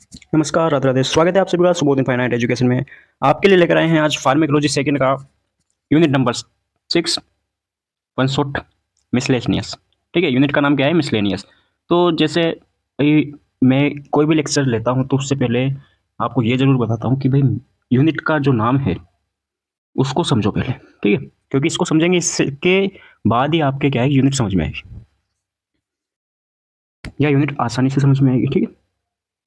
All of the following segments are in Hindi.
नमस्कार, राधे राधे। स्वागत है आप सभी का सुबोध फाइनाइट एजुकेशन में। आपके लिए लेकर आए हैं आज फार्मेकोलॉजी सेकंड का यूनिट नंबर 6 कंसोर्ट मिसलेनियस। ठीक है, यूनिट का नाम क्या है? मिसलेनियस। तो जैसे भाई मैं कोई भी लेक्चर लेता हूँ तो उससे पहले आपको ये जरूर बताता हूँ कि भाई यूनिट का जो नाम है उसको समझो पहले। ठीक है, क्योंकि इसको समझेंगे, इसके बाद ही आपके क्या है यूनिट समझ में आएगी, या यूनिट आसानी से समझ में आएगी। ठीक है,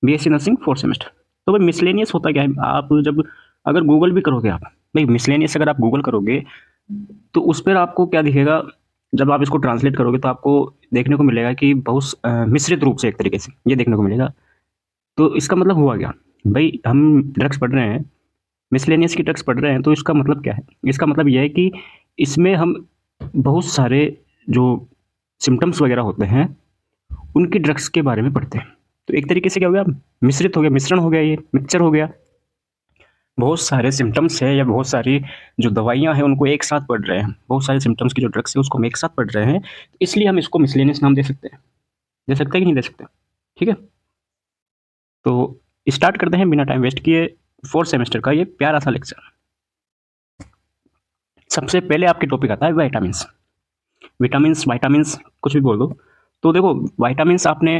बीएससी नर्सिंग 4th सेमेस्टर। तो भाई मिसलेनियस होता क्या है? आप जब अगर गूगल भी करोगे, आप भाई मिसलेनियस अगर आप गूगल करोगे तो उस पर आपको क्या दिखेगा? जब आप इसको ट्रांसलेट करोगे तो आपको देखने को मिलेगा कि बहुत मिश्रित रूप से एक तरीके से ये देखने को मिलेगा। तो इसका मतलब हुआ क्या? भाई हम ड्रग्स पढ़ रहे हैं, मिसलेनियस की ड्रग्स पढ़ रहे हैं, तो इसका मतलब क्या है? इसका मतलब यह है कि इसमें हम बहुत सारे जो सिम्टम्स वगैरह होते हैं उनकी ड्रग्स के बारे में पढ़ते हैं। तो एक तरीके से क्या हो गया? मिश्रित हो गया, मिश्रण हो गया, ये मिक्सचर हो गया। बहुत सारे सिम्टम्स है या बहुत सारी जो दवाइयाँ हैं उनको एक साथ पढ़ रहे हैं, बहुत सारे सिम्टम्स की जो ड्रग्स है उसको हम एक साथ पढ़ रहे हैं, इसलिए हम इसको मिसलेनियस नाम दे सकते हैं कि नहीं दे सकते? ठीक है, तो स्टार्ट करते हैं बिना टाइम वेस्ट किए 4th सेमेस्टर का ये प्यारा सा लेक्चर। सबसे पहले आपके टॉपिक आता है वाइटामिन्स। विटामिन्स, वाइटामिन्स कुछ भी बोल दो। तो देखो, वाइटामिन्स आपने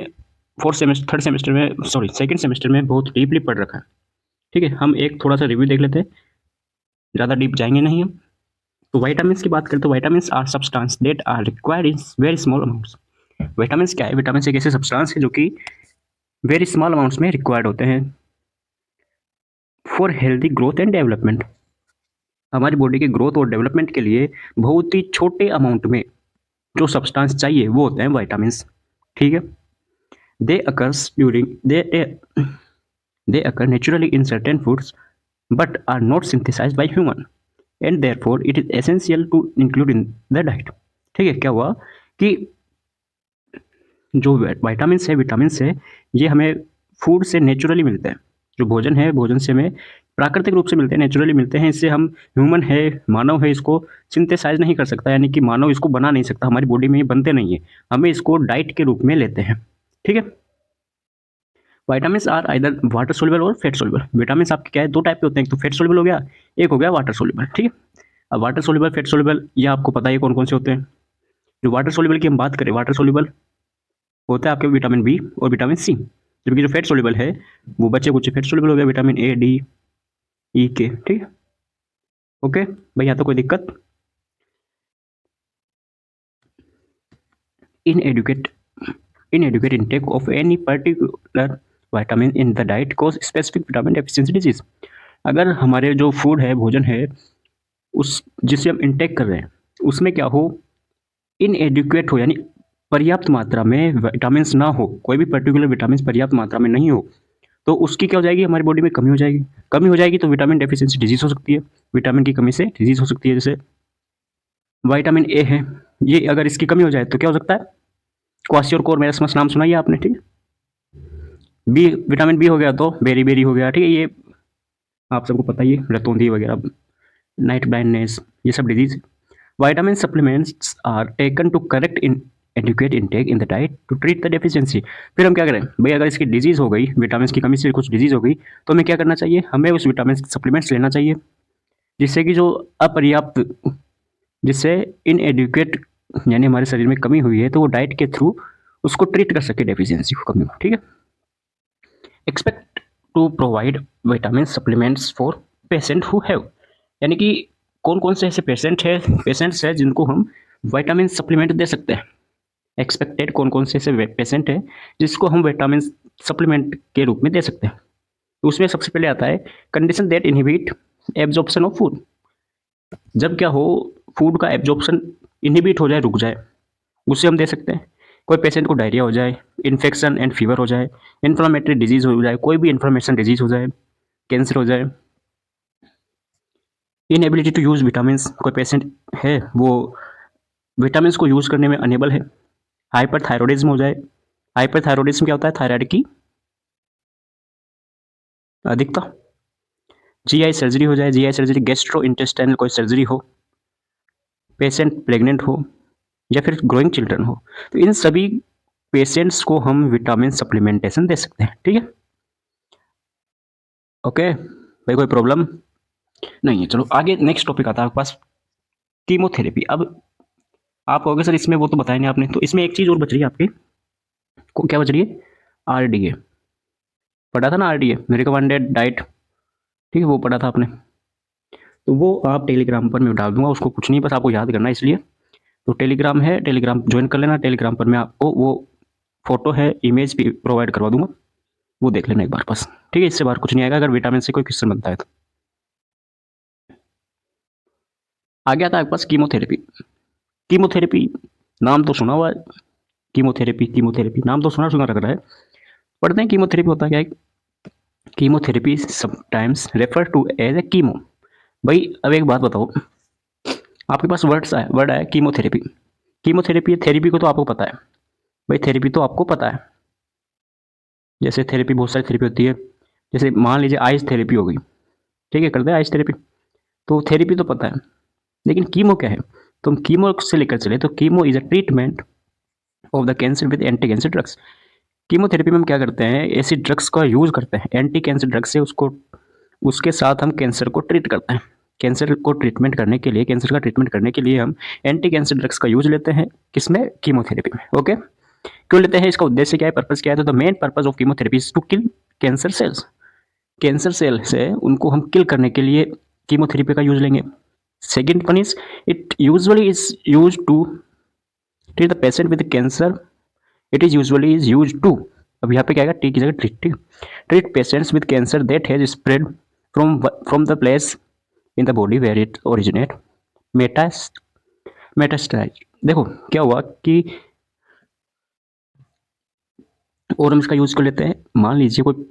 3rd सेमेस्टर में, सॉरी 2nd सेमेस्टर में बहुत डीपली पढ़ रखा है। ठीक है, हम एक थोड़ा सा रिव्यू देख लेते हैं, ज़्यादा डीप जाएंगे नहीं हम। तो वाइटामिन्स की बात करें तो vitamins are substance that are required in very small amounts. Vitamins क्या है? विटामिन्स एक ऐसे सब्सटेंस है जो कि वेरी स्मॉल अमाउंट्स में रिक्वायर्ड होते हैं for healthy growth and development. हमारी बॉडी के ग्रोथ और डेवलपमेंट के लिए बहुत ही छोटे अमाउंट में जो सब्सटेंस चाहिए वो होते हैं वाइटामिन्स। ठीक है, they occurs during they occur naturally in certain foods but are not synthesized by human and therefore it is essential to include in the diet. ठीक है, क्या हुआ कि जो वाइटामिन्स है, विटामिन्स है, ये हमें फूड से नेचुरली मिलते हैं। जो भोजन है, भोजन से हमें प्राकृतिक रूप से मिलते हैं, नेचुरली मिलते हैं। इससे हम ह्यूमन है, मानव है, इसको सिंथेसाइज नहीं कर सकता, यानी कि मानव इसको बना नहीं सकता, हमारी बॉडी में ये बनते नहीं है, हमें इसको डाइट के रूप में लेते हैं। ठीक है, vitamins are either water soluble और फेट सोल्यूबल। विटामिन्स आपके क्या है? दो टाइप के होते हैं, एक तो फेट सोल्यूबल हो गया, एक हो गया वाटर सोल्यूबल। ठीक है, अब वाटर सोल्यूबल, फेट सोल्यूबल, ये आपको पता है कौन कौन से होते हैं। जो वाटर सोल्यूबल की हम बात करें, वाटर सोल्यूबल होता है आपके विटामिन बी और विटामिन सी, जबकि जो फेट सोल्यूबल है वो बच्चे कुछ फेट सोल्यूबल हो गया, विटामिन ए, डी, ई के। ठीक है, ओके भाई, यहाँ तो कोई दिक्कत? इन educate inadequate intake of any particular vitamin in the diet cause specific vitamin deficiency disease। अगर हमारे जो फूड है, भोजन है, उस जिसे हम इंटेक कर रहे हैं उसमें क्या हो, इनएडिक्वेट हो, यानी पर्याप्त मात्रा में विटामिन ना हो, कोई भी पर्टिकुलर विटामिन पर्याप्त मात्रा में नहीं हो, तो उसकी क्या हो जाएगी? हमारी बॉडी में कमी हो जाएगी। कमी हो जाएगी तो विटामिन डेफिशिएंसी डिजीज हो सकती है, विटामिन की कमी से डिजीज हो सकती है। जैसे विटामिन ए है, ये अगर इसकी कमी हो जाए तो क्या हो सकता है? क्वासियोर कोर मेरस्मस नाम सुना ही है आपने। ठीक है, बी, विटामिन बी हो गया तो बेरी बेरी हो गया। ठीक है, ये आप सबको पता ही है, रतौंधी वगैरह, नाइट ब्लाइंडनेस, ये सब disease. Vitamin supplements are taken to correct inadequate intake in the diet to treat the deficiency. फिर हम क्या करें भाई? अगर इसकी डिजीज हो गई, विटामिन की कमी से कुछ डिजीज हो गई, तो हमें क्या करना चाहिए? हमें उस विटामिन सप्लीमेंट्स लेना चाहिए, जिससे कि जो अपर्याप्त, जिससे इनएडुकेट यानी हमारे शरीर में कमी हुई है, तो वो डाइट के थ्रू उसको ट्रीट कर सके, डेफिशिएंसी को, कमी को। ठीक है, expect to provide vitamin supplements for patient who have, यानी कि कौन कौन से ऐसे पेशेंट्स हैं जिनको हम विटामिन सप्लीमेंट दे सकते हैं। एक्सपेक्टेड कौन कौन से ऐसे पेशेंट हैं जिसको हम विटामिन सप्लीमेंट के रूप में दे सकते हैं। तो उसमें सबसे पहले आता है condition that inhibit absorption of food. जब क्या हो, फूड का एब्जॉर्प्शन इनहिबिट हो जाए, रुक जाए, उसे हम दे सकते हैं। कोई पेशेंट को डायरिया हो जाए, इन्फेक्शन एंड फीवर हो जाए, इन्फ्लामेटरी डिजीज हो जाए, कोई भी इन्फ्लामेशन डिजीज हो जाए, कैंसर हो जाए, इनएबिलिटी टू यूज विटामिन, कोई पेशेंट है वो विटामिन को यूज करने में अनेबल है, हाइपरथायरॉयडिज्म हो जाए। हाइपरथायरॉयडिज्म क्या होता है? थायराइड की अधिकता। जीआई सर्जरी हो जाए, जीआई सर्जरी, गैस्ट्रो इंटेस्टाइनल कोई सर्जरी हो, पेशेंट प्रेग्नेंट हो, या फिर ग्रोइंग चिल्ड्रन हो, तो इन सभी पेशेंट्स को हम विटामिन सप्लीमेंटेशन दे सकते हैं। ठीक है, ओके भाई, कोई प्रॉब्लम नहीं है। चलो आगे नेक्स्ट टॉपिक आता है आपके पास, कीमोथेरेपी। अब आप कहोगे सर इसमें वो तो बताया नहीं आपने, तो इसमें एक चीज़ और बच रही है आपकी। क्या बच रही है? आरडीए। पढ़ा था ना आरडीए, रिकमेंडेड डाइट, ठीक है, वो पढ़ा था आपने। तो वो आप टेलीग्राम पर मैं डाल दूंगा, उसको कुछ नहीं, बस आपको याद करना है इसलिए। तो टेलीग्राम है, टेलीग्राम ज्वाइन कर लेना। टेलीग्राम पर मैं आपको वो फोटो है, इमेज भी प्रोवाइड करवा दूंगा, वो देख लेना एक बार बस, ठीक है। इससे बाहर कुछ नहीं आएगा अगर विटामिन से कोई क्वेश्चन बनता है तो। आगे आता है आपके पास कीमोथेरेपी। कीमोथेरेपी नाम तो सुना हुआ है, कीमोथेरेपी कीमोथेरेपी नाम तो सुना सुना लग रहा है। पढ़ते हैं कीमोथेरेपी होता क्या है। Chemotherapy sometimes refer to as a chemo. भाई अब एक बात बताओ, आपके पास वर्ड आया कीमोथेरेपी। कीमोथेरेपी, थेरेपी को तो आपको पता है भाई, थेरेपी तो आपको पता है। जैसे थेरेपी, बहुत सारी थेरेपी होती है। जैसे मान लीजिए आइस थेरेपी हो गई, ठीक है, करते हैं आइस थेरेपी, तो थेरेपी तो पता है। लेकिन कीमो क्या है? तो हम कीमो से लेकर चले तो chemo is a treatment of the cancer with anti cancer drugs. Chemotherapy में हम क्या करते हैं, ऐसी ड्रग्स का यूज करते हैं, एंटी कैंसर ड्रग्स से उसको, उसके साथ हम कैंसर को ट्रीट करते हैं। कैंसर को ट्रीटमेंट करने के लिए, कैंसर का ट्रीटमेंट करने के लिए हम एंटी कैंसर ड्रग्स का यूज लेते हैं, किसमें? कीमोथेरेपी में। ओके, क्यों लेते हैं, इसका उद्देश्य क्या है, पर्पस क्या है? तो the main purpose of chemotherapy is to kill cancer cells. Cancer cell से उनको हम किल करने के लिए कीमोथेरेपी का यूज लेंगे। Second one is, it usually is use to treat the patient with cancer. It is usually is use to, अब यहाँ पे क्या आएगा, टी की जगह ट्रीट, ठीक। Treat patients with cancer that has spread from the place in the body where it originate, metastasize. देखो क्या हुआ कि, और हम इसका यूज कर लेते हैं। मान लीजिए कोई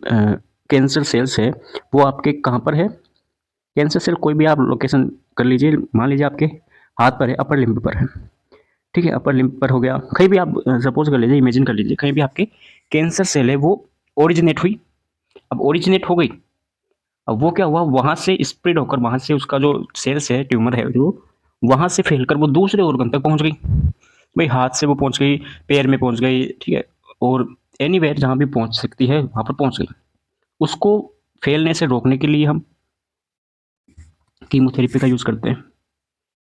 कैंसर सेल्स है, वो आपके कहाँ पर है? कैंसर सेल कोई भी आप लोकेशन कर लीजिए, मान लीजिए आपके हाथ पर है, अपर लिम्ब पर है, ठीक है, अपर लिम्ब पर हो गया, कहीं भी आप सपोज कर लीजिए, इमेजिन कर लीजिए, कहीं भी आपके कैंसर सेल है वो ओरिजिनेट हुई। अब ओरिजिनेट हो गई, अब वो क्या हुआ, वहां से स्प्रेड होकर, वहां से उसका जो सेल्स है, ट्यूमर है जो, वहां से फैलकर वो दूसरे ऑर्गन तक पहुंच गई। भाई हाथ से वो पहुंच गई, पैर में पहुंच गई, ठीक है, और एनीवेयर जहां भी पहुंच सकती है वहां पर पहुंच गई। उसको फैलने से रोकने के लिए हम कीमोथेरेपी का यूज करते हैं।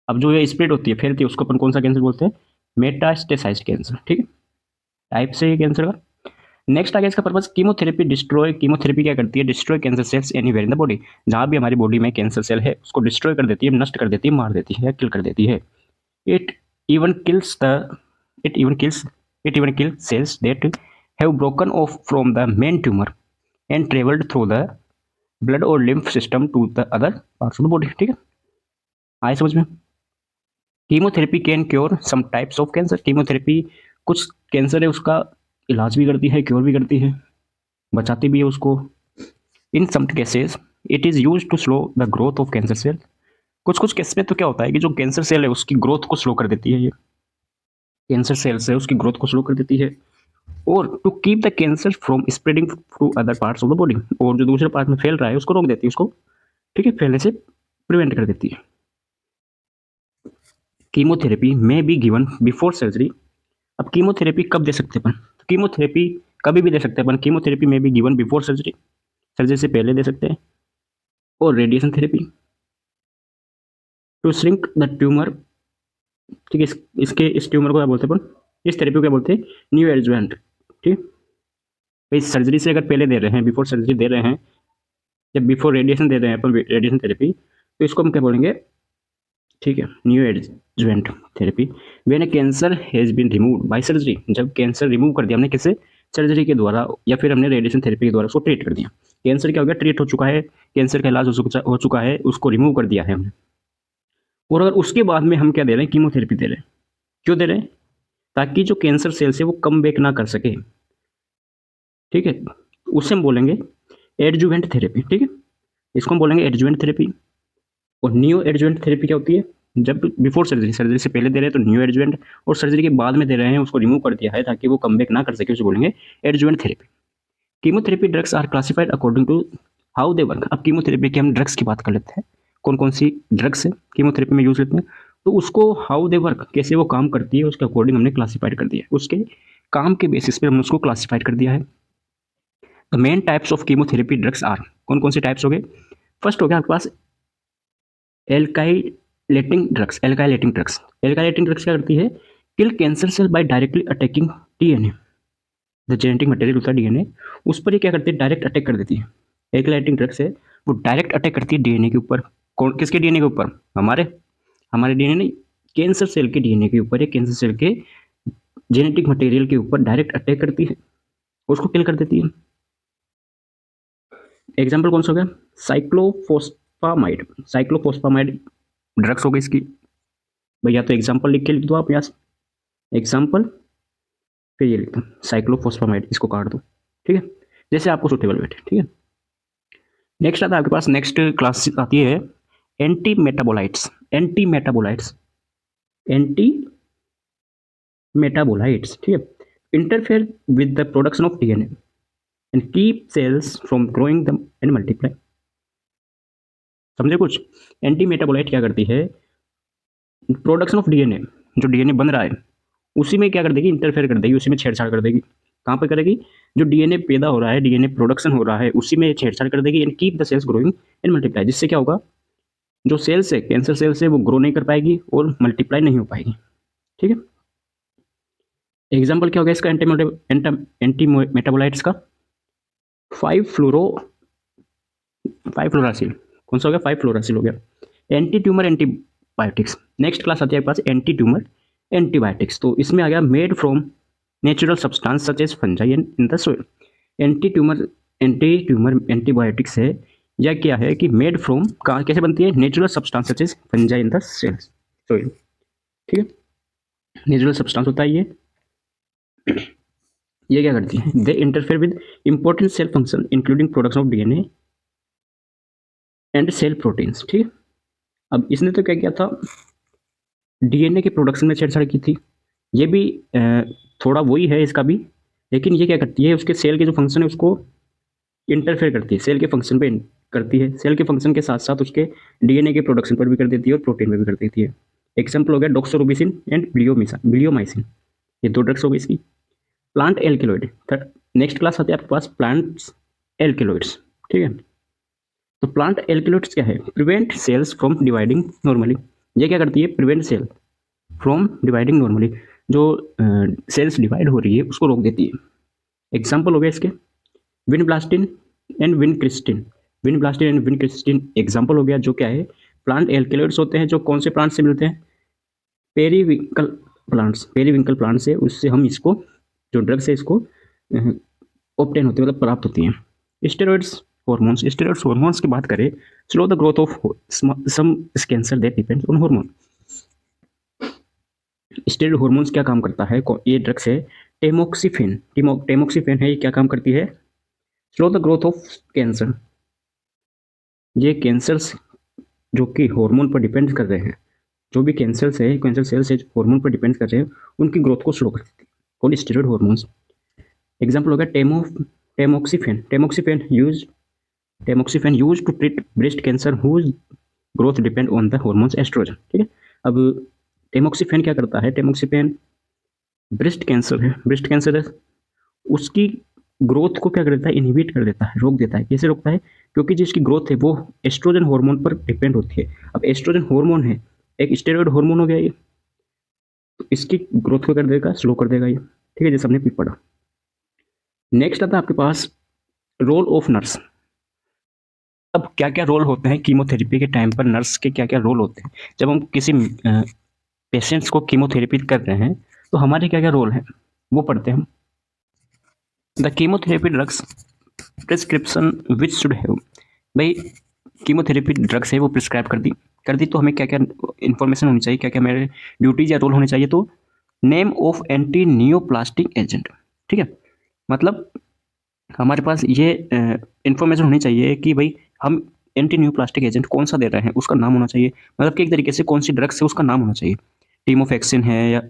अब जो ये स्प्रेड होती है, फैलती है, उसको अपन कौन सा कैंसर बोलते हैं? मेटास्टेसाइज्ड कैंसर, ठीक है, टाइप से ये कैंसर का। नेक्स्ट आ गया इसका पर्पस, कीमोथेरेपी डिस्ट्रॉय। कीमोथेरेपी क्या करती है? Destroy cancer cells anywhere in the body. जहां भी हमारी बॉडी में कैंसर सेल है उसको डिस्ट्रॉय कर देती है, नष्ट कर देती है, मार देती है, किल कर देती है। It even kills the it even kills it even kill cells that have broken off from the main tumour and travelled through the blood और lymph system to the other parts of the body, ठीक है, आए समझ में। Chemotherapy can cure some types of cancer. Chemotherapy कुछ कैंसर है उसका इलाज भी करती है, क्योर भी करती है, बचाती भी है उसको। In some cases it is use to slow the growth of cancer cell. कुछ कुछ केस में तो क्या होता है कि जो कैंसर सेल है उसकी ग्रोथ को स्लो कर देती है, ये कैंसर सेल्स है उसकी ग्रोथ को स्लो कर देती है। और to keep the cancer from spreading through other parts of the body, और जो दूसरे पार्ट में फैल रहा है उसको रोक देती है, उसको, ठीक है, फैलने से प्रिवेंट कर देती है। कीमोथेरेपी में बी गिवन बिफोर सर्जरी। अब कीमोथेरेपी कब दे सकते हैं अपन? कीमोथेरेपी कभी भी दे सकते हैं अपन। कीमोथेरेपी में be given before surgery, surgery से पहले दे सकते हैं। और radiation therapy to shrink the tumour, ठीक है, इसके इस ट्यूमर को क्या बोलते हैं अपन, इस थेरेपी को क्या बोलते हैं? न्यू एडजुवेंट, ठीक। भाई सर्जरी से अगर पहले दे रहे हैं, बिफोर सर्जरी दे रहे हैं, जब बिफोर रेडिएशन दे रहे हैं अपन, रेडिएशन थेरेपी, तो इसको हम क्या बोलेंगे? ठीक है, neoadjuvant therapy when a cancer has been removed by surgery. जब कैंसर रिमूव कर दिया हमने, किससे? सर्जरी के द्वारा, या फिर हमने रेडिएशन थेरेपी के द्वारा उसको ट्रीट कर दिया। कैंसर क्या हो गया? ट्रीट हो चुका है, कैंसर का इलाज हो चुका है, उसको रिमूव कर दिया है हमने। और अगर उसके बाद में हम क्या दे रहे हैं? कीमोथेरेपी दे रहे हैं। क्यों दे रहे हैं? ताकि जो कैंसर सेल्स है वो कम बैक ना कर सके, ठीक है, उसे हम बोलेंगे एडजुवेंट थेरेपी, ठीक है, इसको हम बोलेंगे एडजुवेंट थेरेपी। और न्यू एडजुवेंट थेरेपी क्या होती है? जब बिफोर सर्जरी, सर्जरी से पहले दे रहे हैं तो न्यू एडजुवेंट, और सर्जरी के बाद में दे रहे हैं, उसको रिमूव कर दिया है ताकि वो कम बैक ना कर सके, उसे बोलेंगे adjuvant therapy. Chemotherapy drugs are classified according to how they work. अब कीमोथेरेपी की हम ड्रग्स की बात कर लेते हैं, कौन कौन सी ड्रग्स है कीमोथेरेपी में यूज लेते हैं, तो उसको हाउ दे वर्क, कैसे वो काम करती है, उसके अकॉर्डिंग हमने क्लासिफाइड कर दिया है, उसके काम के बेसिस पे हमने उसको क्लासिफाइड कर दिया है। The main types of chemotherapy drugs are, कौन कौन से टाइप्स हो गए? फर्स्ट हो गया आपके पास alkylating drugs. Alkylating drugs, alkylating drugs क्या करती है? Kill cancer cell by directly attacking DNA, the genetic material होता है डीएनए, उस पर ये क्या करती है? डायरेक्ट अटैक कर देती है। एल्काइलेटिंग ड्रग्स है वो डायरेक्ट अटैक करती है डीएनए के ऊपर। कौन, किसके डीएनए के ऊपर? हमारे हमारे डीएनए नहीं, कैंसर सेल के डीएनए के ऊपर, या कैंसर सेल के जेनेटिक मटेरियल के ऊपर डायरेक्ट अटैक करती है, उसको किल कर देती है। एग्जाम्पल कौन सा हो गया? साइक्लोफोस्फामाइड। साइक्लोफोस्फामाइड ड्रग्स हो गई इसकी। भैया तो एग्जाम्पल लिख के लिख दो आप यहाँ से, एग्जाम्पल, फिर ये लिख दो साइक्लोफोस्फामाइड, इसको काट दो, ठीक है, जैसे आपको सुटेबल बैठे, ठीक है। नेक्स्ट आता है आपके पास, नेक्स्ट क्लास आती है antimetabolites. Antimetabolites, antimetabolites, ठीक है, interfere with the production of DNA and keep cells from growing them and multiply. समझे कुछ? एंटी मेटाबोलाइट क्या करती है? प्रोडक्शन ऑफ डीएनए, जो डीएनए बन रहा है उसी में क्या कर देगी? इंटरफेयर कर देगी, उसी में छेड़छाड़ कर देगी। कहाँ पे करेगी? जो डीएनए पैदा हो रहा है, डीएनए प्रोडक्शन हो रहा है, उसी में छेड़छाड़ कर देगी। And keep the cells growing and multiply, जिससे क्या होगा? जो सेल्स है, कैंसर सेल्स है, वो ग्रो नहीं कर पाएगी और मल्टीप्लाई नहीं हो पाएगी, ठीक है। एग्जाम्पल क्या हो गया इसका? एंटी मेटाबोलाइट्स का 5-फ्लोरासिल। कौन सा हो गया? 5-फ्लोरासिल हो गया। Anti tumour antibiotics, next class आती है आपके पास एंटी ट्यूमर एंटीबायोटिक्स। तो इसमें आ गया made from natural substance such as fungi in the soil. Anti tumour antibiotics है, या क्या है कि मेड फ्रॉम, कैसे बनती है? Natural substance such as fungi in the soil, ठीक है, नेचुरल सब्सटेंस होता है ये क्या करती है? They interfere with important cell function including production of DNA and cell proteins, ठीक है। अब इसने तो क्या किया था? डीएनए के प्रोडक्शन में छेड़छाड़ की थी। ये भी थोड़ा वही है इसका भी, लेकिन ये क्या करती है? उसके सेल के जो फंक्शन है उसको इंटरफेयर करती है, सेल के फंक्शन पे करती है, सेल के फंक्शन के साथ साथ उसके डीएनए के प्रोडक्शन पर भी कर देती है और प्रोटीन में भी कर देती है। एग्जाम्पल हो गया डॉक्सोरोबिसिन एंड ब्लियोमाइसिन, ये दो ड्रग्स हो गई इसकी। प्लांट एल्केलॉइड, नेक्स्ट क्लास आती है आपके पास प्लांट्स एल्केलॉइड्स, ठीक है। तो प्लांट एल्केलॉइड्स क्या है? Prevent cells from dividing normally. ये क्या करती है? Prevent cell from dividing normally, जो सेल्स डिवाइड हो रही है उसको रोक देती है। एग्जाम्पल हो गया इसके vinblastine and vincristine. Vinblastine and vincristine example हो गया, जो क्या है? प्लांट एल्केलॉइड्स होते हैं, जो कौन से प्लांट से मिलते हैं? पेरीविंकल प्लांट्स, पेरीविंकल प्लांट से, उससे हम इसको, जो ड्रग्स है इसको ऑब्टेन होती है, मतलब प्राप्त होती हैं। स्टेरॉइड्स हॉर्मोन्स, स्टेरॉइड्स हॉर्मोन्स की बात करें, slow the growth of some cancer that depends on hormone. Steroid hormones क्या काम करता है? ये ड्रग्स है टेमोक्सिफेन। टेमोक्सिफेन है, ये क्या काम करती है? Slow the growth of cancer. ये कैंसर्स जो कि हार्मोन पर डिपेंड कर रहे हैं, जो भी कैंसर्स है, कैंसर सेल्स है, हार्मोन पर डिपेंड कर रहे हैं, उनकी ग्रोथ को स्लो कर देती है, कौन? Steroid hormones. एग्जाम्पल हो गया tamoxifen. Tamoxifen use to treat breast cancer whose growth depend on the hormones oestrogen, ठीक है। अब टेमोक्सिफेन क्या करता है? टेमोक्सिफेन ब्रेस्ट कैंसर है, ब्रेस्ट कैंसर है, उसकी ग्रोथ को क्या कर देता है? इनहिबिट कर देता है, रोक देता है। कैसे रोकता है? क्योंकि जिसकी ग्रोथ है वो एस्ट्रोजन हार्मोन पर डिपेंड होती है। अब एस्ट्रोजन हार्मोन है, एक स्टेरॉइड हार्मोन हो गया ये, तो इसकी ग्रोथ को कर देगा, स्लो कर देगा ये, ठीक है, जैसे हमने पढ़ा। नेक्स्ट आता है आपके पास रोल ऑफ नर्स। अब क्या क्या रोल होते हैं कीमोथेरेपी के टाइम पर? नर्स के क्या क्या रोल होते हैं? जब हम किसी पेशेंट्स को कीमोथेरेपी कर रहे हैं तो हमारे क्या क्या रोल हैं वो पढ़ते हैं हम। The chemotherapy drugs prescription which should have. भाई कीमोथेरेपी ड्रग्स है वो प्रिस्क्राइब कर दी तो हमें क्या क्या इन्फॉर्मेशन होनी चाहिए, क्या क्या मेरे ड्यूटीज या रोल होने चाहिए? तो name of anti neoplastic agent, ठीक है, मतलब हमारे पास ये इन्फॉर्मेशन होनी चाहिए कि भाई हम एंटी न्यूप्लास्टिक एजेंट कौन सा दे रहे हैं, उसका नाम होना चाहिए, मतलब कि एक तरीके से कौन सी ड्रग्स है उसका नाम होना चाहिए। टीमोफेक्सिन है या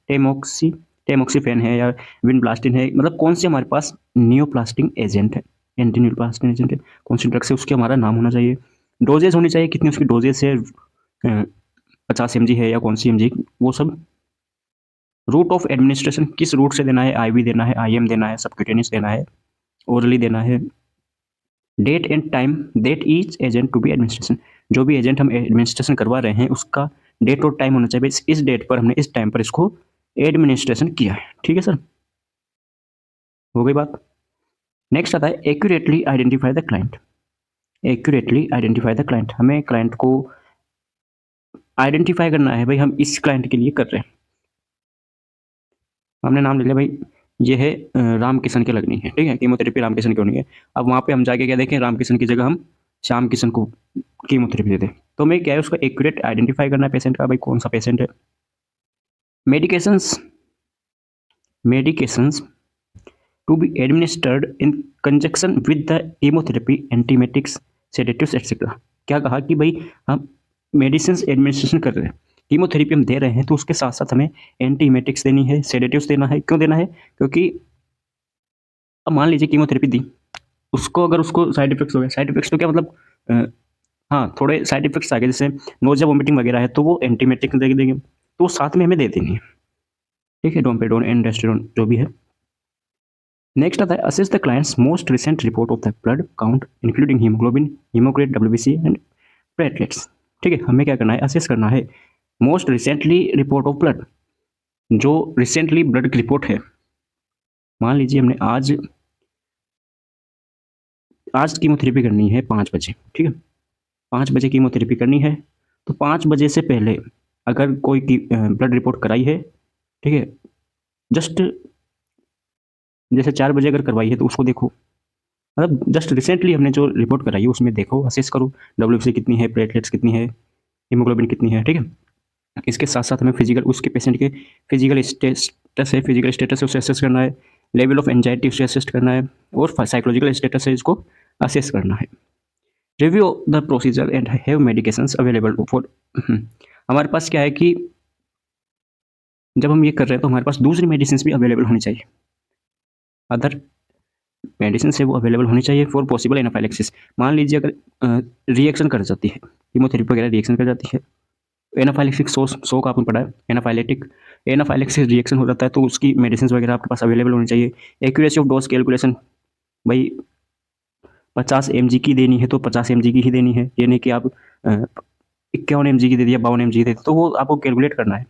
टेमोक्सीफेन है या विनब्लास्टिन है, मतलब कौन से हमारे पास नियोप्लास्टिक एजेंट है, एंटी न्यूप्लास्टिक एजेंट है, कौन सी ड्रग्स है उसके हमारा नाम होना चाहिए। डोजेज होनी चाहिए, कितनी उसकी डोजेज है, 50 mg है या कौन सी mg, वो सब। रूट ऑफ एडमिनिस्ट्रेशन, किस रूट से देना है, IV देना है, IM देना है, सबक्यूटेनियस देना है, ओरली देना है। Date and time that each agent to be administration, जो भी एजेंट हम एडमिनिस्ट्रेशन करवा रहे हैं उसका डेट और टाइम होना चाहिए, इस डेट पर हमने इस टाइम पर इसको एडमिनिस्ट्रेशन किया है। ठीक है सर, हो गई बात। नेक्स्ट आता है accurately identify the client. Accurately identify the client, हमें क्लाइंट को आइडेंटिफाई करना है, भाई हम इस क्लाइंट के लिए कर रहे हैं। हमने नाम ले लिया भाई, ये है राम किशन के लगनी है, ठीक है, कीमोथेरेपी राम किशन की होनी है। अब वहाँ पे हम जाके क्या देखें, राम किशन की जगह हम श्याम किशन को कीमोथेरेपी दे दें, तो हमें क्या है उसका एक्यूरेट आइडेंटिफाई करना है पेशेंट का, भाई कौन सा पेशेंट है। Medications, medications to be administered in conjunction with the chemotherapy, antiemetics, sedatives etcetera. क्या कहा कि भाई हम मेडिसिन एडमिनिस्ट्रेशन कर रहे हैं, कीमोथेरेपी हम दे रहे हैं, तो उसके साथ साथ हमें एंटीमेटिक्स देनी है, सेडेटिव्स देना है। क्यों देना है? क्योंकि अब मान लीजिए कीमोथेरेपी दी, उसको अगर उसको साइड इफेक्ट्स हो गए, साइड इफेक्ट्स तो क्या मतलब हाँ थोड़े साइड इफेक्ट्स आ गए, जैसे नोजिया वोमिटिंग वगैरह है, तो वो एंटीमेटिक दे देंगे, तो वो साथ में हमें दे देनी है। ठीक है, डोमपेडोन एंडेस्टेरोन जो भी है। नेक्स्ट आता है assess the client's most recent report of the blood count including haemoglobin, haematocrit, WBC and platelets. ठीक है, हमें क्या करना है, असेस करना है most recently report of blood, जो रिसेंटली ब्लड की रिपोर्ट है। मान लीजिए हमने आज कीमोथेरेपी करनी है 5 बजे, ठीक है, 5 बजे कीमोथेरेपी करनी है, तो 5 बजे से पहले अगर कोई ब्लड रिपोर्ट कराई है, ठीक है, जस्ट जैसे 4 बजे अगर करवाई है तो उसको देखो, मतलब जस्ट रिसेंटली हमने जो रिपोर्ट कराई है उसमें देखो, असेस करो डब्ल्यूबीसी कितनी है, प्लेटलेट्स कितनी है, हीमोग्लोबिन कितनी है। ठीक है, इसके साथ साथ हमें फिजिकल, उसके पेशेंट के फिजिकल स्टेटस है, फिजिकल स्टेटस है उसे असेस करना है, लेवल ऑफ एंजाइटी उसे असेस करना है, और साइकोलॉजिकल स्टेटस है इसको असेस करना है। Review the procedure and have medications available for. हमारे पास क्या है कि जब हम ये कर रहे हैं तो हमारे पास दूसरी मेडिसिन भी अवेलेबल होनी चाहिए, अदर मेडिसिन है वो अवेलेबल होनी चाहिए फॉर पॉसिबल एनाफाइलेक्सिस। मान लीजिए अगर रिएक्शन कर जाती है, कीमोथेरेपी वगैरह रिएक्शन कर जाती है, एनाफाइलेक्सिक सो का आपने पढ़ा है, एनाफाइलेटिक एनाफाइलेक्सिस रिएक्शन हो जाता है, तो उसकी मेडिसिन वगैरह आपके पास अवेलेबल होनी चाहिए। एक्यूरेसी ऑफ डोज कैलकुलेशन, भाई 50 mg की देनी है तो 50 mg की ही देनी है, ये नहीं कि आप 51 mg की दे दिया, 52 mg की दे दी, तो वो आपको कैलकुलेट करना है।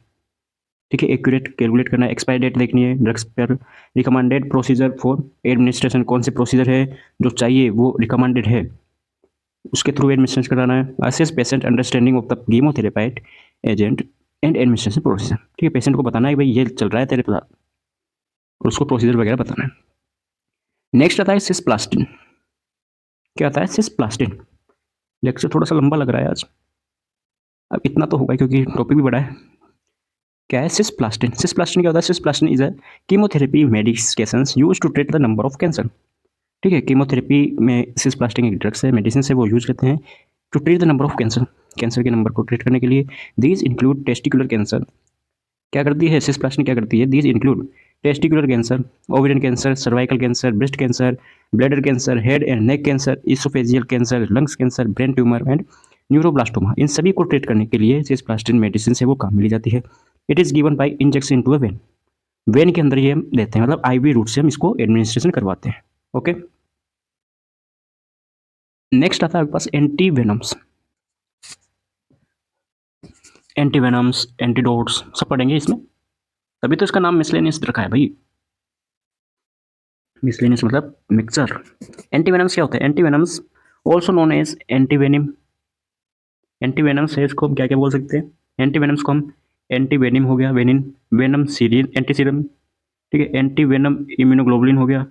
ठीक है, एक्यूरेट कैलकुलेट करना है। एक्सपायरी डेट देखनी है ड्रग्स पर। रिकमेंडेड प्रोसीजर फॉर एडमिनिस्ट्रेशन, कौन से प्रोसीजर है जो चाहिए वो रिकमेंडेड है, उसके थ्रू एडमिनिस्ट्रेशन कराना है। Assess patient understanding of the chemotherapeutic agent and administration procedure. ठीक है, पेशेंट को बताना है कि भाई ये चल रहा है तेरे पास, और उसको प्रोसीजर वगैरह बताना है। नेक्स्ट आता है सिस्प्लास्टिन। क्या आता है? सिस्प्लास्टिन। लेक्चर थोड़ा सा लंबा लग रहा है आज, अब इतना तो होगा क्योंकि टॉपिक भी बड़ा है। क्या है सिस्प्लास्टिन? सिस्प्लास्टिन क्या होता है? Cisplatin is a chemotherapy medications use to treat the number of cancer. ठीक है, कीमोथेरेपी में सिस्प्लास्टिन एक ड्रग्स है, मेडिसिन है, वो यूज करते हैं to treat the number of cancer, cancer के नंबर को ट्रीट करने के लिए। These include testicular cancer. क्या करती है सिस्प्लास्टिन? क्या करती है? These include testicular cancer, ovarian cancer, cervical cancer, breast cancer, bladder cancer, head and neck cancer, oesophageal cancer, lungs cancer, brain tumour and neuroblastoma. इन सभी को ट्रीट करने के लिए सिस्प्लास्टिन मेडिसिन से वो काम मिली जाती है। It is given by injection to a vein. Vein के अंदर ये हम देते हैं, मतलब आईवी रूट से हम इसको एडमिनिस्ट्रेशन करवाते हैं। ओके, नेक्स्ट आता है आपके पास anti venoms. Anti venoms, antidotes सब पढ़ेंगे इसमें, तभी तो इसका नाम मिसलेनियस रखा है भाई। मिसलेनियस मतलब मिक्सचर। एंटी वेनम्स क्या होता है? Anti venoms also known as antivenin. Anti venoms है, इसको हम क्या क्या बोल सकते हैं? एंटी वेनम्स को हम एंटी वेनिम हो गया, venin, venom serial, antiserum. ठीक है, एंटी वेनम इम्यूनोग्लोबुलिन हो गया।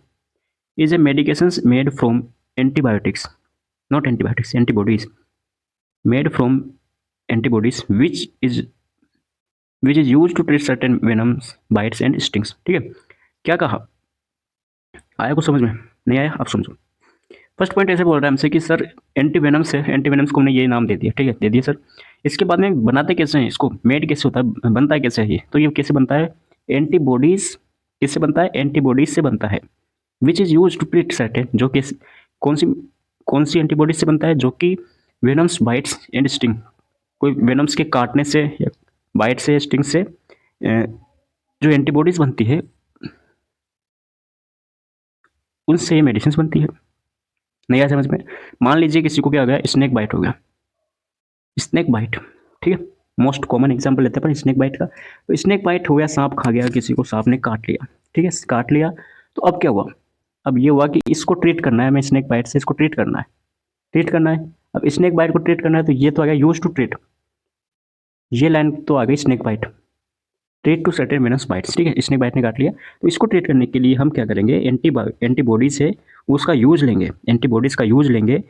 Is a medications made from antibiotics, not antibiotics, antibodies made from antibodies which is use to treat certain venoms, bites and stings. ठीक है, क्या कहा? आया कुछ समझ में? नहीं आया? आप समझो। फर्स्ट पॉइंट ऐसे बोल रहा है हमसे कि सर एंटी वेनम्स है, एंटी वेनम्स को हमने ये नाम दे दिया, ठीक है, दे दिया सर। इसके बाद में बनाते कैसे हैं इसको, मेड कैसे होता है, बनता है कैसे है ये? तो ये कैसे बनता है? एंटीबॉडीज। किससे बनता है? एंटीबॉडीज से बनता है। Which is use to treat certain, जो कि कौन सी कौन सी एंटीबॉडीज से बनता है? जो कि वेनम्स, बाइट्स एंड स्टिंग, कोई वेनम्स के काटने से या बाइट से, स्टिंग से जो एंटीबॉडीज बनती है उनसे ये मेडिसिन बनती है। नहीं आया समझ में? मान लीजिए किसी को क्या हो गया, स्नेक बाइट हो गया, स्नेक बाइट, ठीक है, मोस्ट कॉमन एग्जांपल लेते हैं अपन स्नेक बाइट का। तो स्नेक बाइट हो गया, सांप खा गया, किसी को सांप ने काट लिया, ठीक है, काट लिया। तो अब क्या हुआ, अब ये हुआ कि इसको ट्रीट करना है, मैं स्नेक बाइट से इसको ट्रीट करना है, ट्रीट करना है। अब स्नेक बाइट को ट्रीट करना है तो ये तो आ गया यूज टू ट्रीट, ये लाइन तो आ गई snake bite, treat to certain venous bites, ठीक है, स्नेक बाइट ने काट लिया। तो इसको ट्रीट करने के लिए हम क्या करेंगे, एंटीबॉडी से उसका यूज लेंगे, एंटीबॉडीज का यूज लेंगे।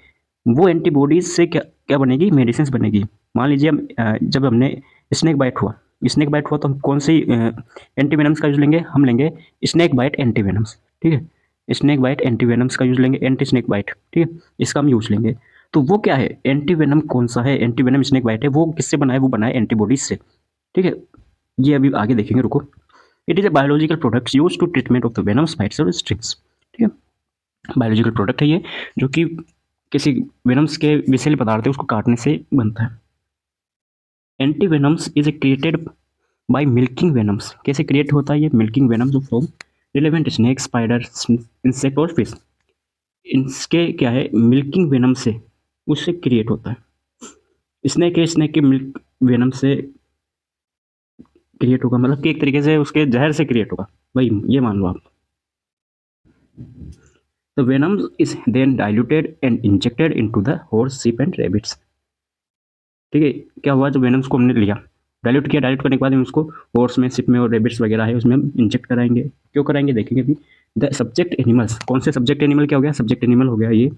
वो एंटीबॉडीज से क्या क्या बनेगी, मेडिसिन बनेगी। मान लीजिए हम जब हमने स्नेक बाइट हुआ, स्नेक बाइट हुआ तो हम कौन सी एंटीवेनम्स का यूज लेंगे, हम लेंगे स्नेक बाइट एंटीवेनम्स, ठीक है, स्नेक बाइट एंटीवेनम्स का यूज लेंगे, एंटी स्नेक बाइट, ठीक है, इसका हम यूज लेंगे। तो वो क्या है, एंटीवेनम कौन सा है, एंटीवेनम स्नेक बाइट है, वो किससे बना है, वो बना है एंटीबॉडीज से, ठीक है। ये अभी आगे देखेंगे, रुको। It is a biological product use to treatment of the venoms bites और स्टिंग्स, ठीक है, बायोलॉजिकल प्रोडक्ट है ये, जो कि किसी वेनम्स के विषैले पदार्थ है उसको काटने से बनता है। Anti venoms is created by milking venoms, कैसे क्रिएट होता है ये milking venoms from relevant snake, spider, insect और फिश, इनके क्या है मिल्किंग वेनम से उससे क्रिएट होता है। स्नेक के मिल्क वेनम से क्रिएट होगा, मतलब कि एक तरीके से उसके जहर से क्रिएट होगा भाई, ये मान लो आप। The venom is then diluted and injected into the horse, sheep and rabbits, ठीक है। क्या हुआ, जो वेनम्स को हमने लिया, डाइल्यूट किया, डाइल्यूट करने के बाद हम उसको हॉर्स में, शिप में और रेबिट्स वगैरह है उसमें हम इंजेक्ट कराएंगे। क्यों कराएंगे देखेंगे अभी। द सब्जेक्ट एनिमल्स, कौन से सब्जेक्ट एनिमल, क्या हो गया सब्जेक्ट एनिमल हो गया ये,